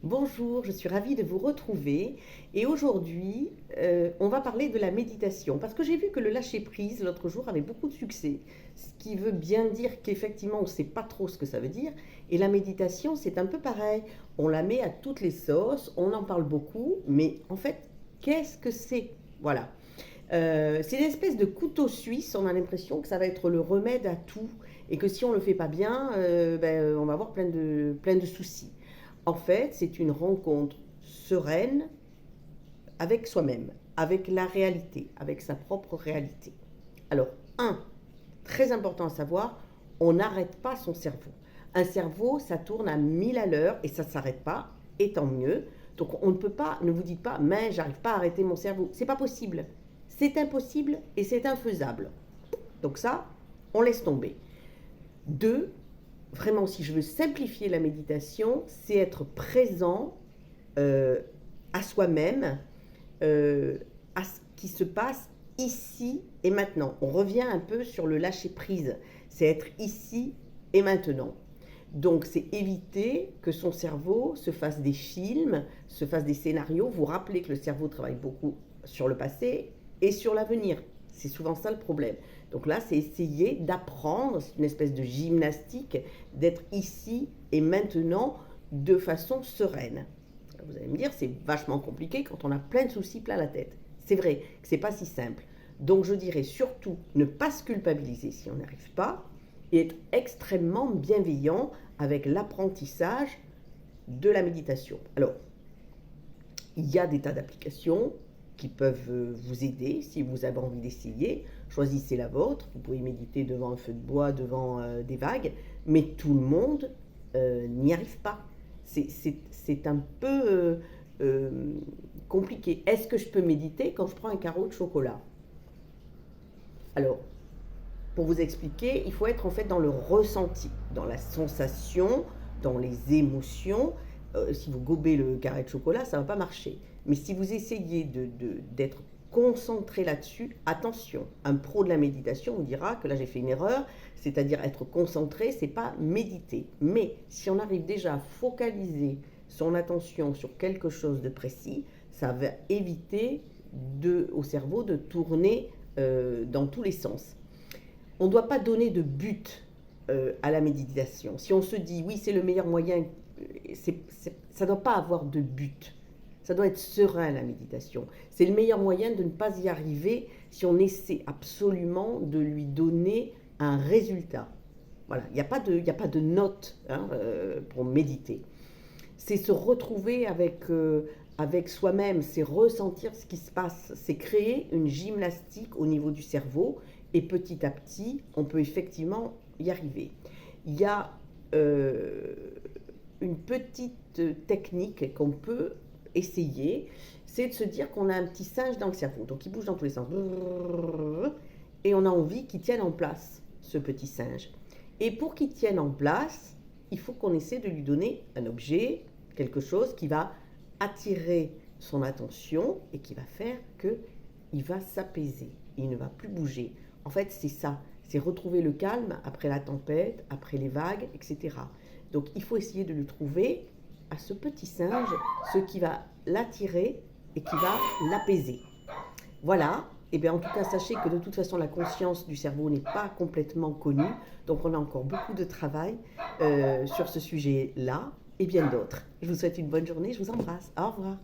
Bonjour, je suis ravie de vous retrouver et aujourd'hui on va parler de la méditation parce que j'ai vu que le lâcher-prise l'autre jour avait beaucoup de succès, ce qui veut bien dire qu'effectivement on ne sait pas trop ce que ça veut dire et la méditation c'est un peu pareil, on la met à toutes les sauces, on en parle beaucoup mais en fait qu'est-ce que c'est? Voilà. C'est une espèce de couteau suisse, on a l'impression que ça va être le remède à tout et que si on ne le fait pas bien, on va avoir plein de soucis. En fait, c'est une rencontre sereine avec soi-même, avec la réalité, avec sa propre réalité. Alors, très important à savoir, on n'arrête pas son cerveau. Un cerveau, ça tourne à 1000 à l'heure et ça ne s'arrête pas, et tant mieux. Donc on ne peut pas, ne vous dites pas, mais j'arrive pas à arrêter mon cerveau. C'est pas possible. C'est impossible et c'est infaisable. Donc ça, on laisse tomber. Deux, vraiment, si je veux simplifier la méditation, c'est être présent euh, à soi-même, à ce qui se passe ici et maintenant. On revient un peu sur le lâcher-prise, c'est être ici et maintenant. Donc c'est éviter que son cerveau se fasse des films, se fasse des scénarios. Vous rappelez que le cerveau travaille beaucoup sur le passé et sur l'avenir. C'est souvent ça le problème. Donc là, c'est essayer d'apprendre, c'est une espèce de gymnastique, d'être ici et maintenant de façon sereine. Vous allez me dire, c'est vachement compliqué quand on a plein de soucis plein la tête. C'est vrai que c'est pas si simple. Donc je dirais surtout ne pas se culpabiliser si on n'y arrive pas et être extrêmement bienveillant avec l'apprentissage de la méditation. Alors, il y a des tas d'applications qui peuvent vous aider si vous avez envie d'essayer. Choisissez la vôtre. Vous pouvez méditer devant un feu de bois, devant des vagues, mais tout le monde n'y arrive pas. C'est un peu compliqué. Est-ce que je peux méditer quand je prends un carreau de chocolat? Alors, pour vous expliquer, il faut être en fait dans le ressenti, dans la sensation, dans les émotions. Si vous gobez le carré de chocolat, ça ne va pas marcher. Mais si vous essayez d'être concentré là-dessus, attention, un pro de la méditation vous dira que là j'ai fait une erreur, c'est-à-dire être concentré, c'est pas méditer. Mais si on arrive déjà à focaliser son attention sur quelque chose de précis, ça va éviter au cerveau de tourner dans tous les sens. On ne doit pas donner de but à la méditation. Si on se dit oui, c'est le meilleur moyen, ça ne doit pas avoir de but. Ça doit être serein la méditation. C'est le meilleur moyen de ne pas y arriver si on essaie absolument de lui donner un résultat. Voilà, il n'y a pas de note pour méditer. C'est se retrouver avec soi-même, c'est ressentir ce qui se passe, c'est créer une gymnastique au niveau du cerveau et petit à petit, on peut effectivement y arriver. Il y a une petite technique qu'on peut essayer, c'est de se dire qu'on a un petit singe dans le cerveau, donc il bouge dans tous les sens, et on a envie qu'il tienne en place, ce petit singe. Et pour qu'il tienne en place, il faut qu'on essaie de lui donner un objet, quelque chose qui va attirer son attention et qui va faire qu'il va s'apaiser, il ne va plus bouger. En fait, c'est ça, c'est retrouver le calme après la tempête, après les vagues, etc. Donc il faut essayer de lui trouver à ce petit singe ce qui va l'attirer et qui va l'apaiser. Voilà, et bien en tout cas sachez que de toute façon la conscience du cerveau n'est pas complètement connue, donc on a encore beaucoup de travail sur ce sujet-là et bien d'autres. Je vous souhaite une bonne journée, je vous embrasse, au revoir.